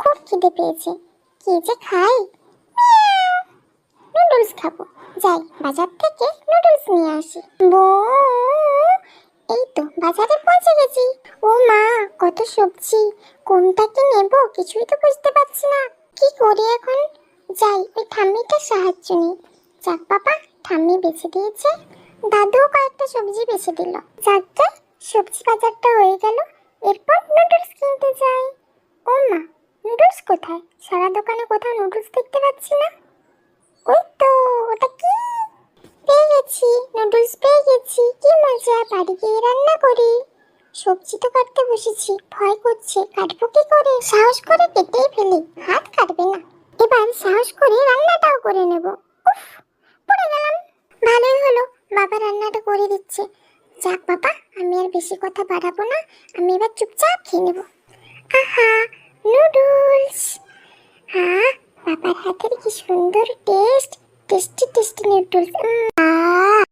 খুব খিদে পেয়েছে, কি যে খাই। নুডলস খাবো, যাই বাজার থেকে নুডলস নিয়ে আসি। এই তো বাজারে পৌঁছে গেছি। ও মা, কত সবজি, কোনটা কি নেব কিছুই তো বুঝতে পারছি না। কি করি এখন? যাই ওই ঠাম্মিটার সাহায্য নিই। যাক বাবা, ঠাম্মি বেছে দিয়েছে, দাদুও কয়েকটা সবজি বেছে দিল। যাকে সবজি বাজারটা হয়ে গেল, এরপর নুডলস কিনতে যাই। ও মা, নুডলস কোথায়? সারা দোকানে কোথাও নুডলস দেখতে পাচ্ছি না। ওই তো, ওটা কি? পেয়ে গেছি, নুডলস পেয়ে গেছি। কি মজা, বাড়ি গিয়ে রান্না করি। সবজি তো কাটতে বসেছি, ভয় করছে কাটবো কি করে। সাহস করে কেটেই ফেলি, হাত কাটবে না। এবার সাহস করে রান্নাটাও করে নেব। উফ, পড়ে গেলাম। ভালোই হলো, বাবা রান্নাটা করে দিচ্ছে। যাক বাবা, আমি আর বেশি কথা বাড়াবো না, আমি এবার চুপচাপ খেয়ে নেব। আহা, নুডলস। হ্যাঁ, বাবার হাতের কি সুন্দর টেস্ট, টেস্টি টেস্টি নুডলস।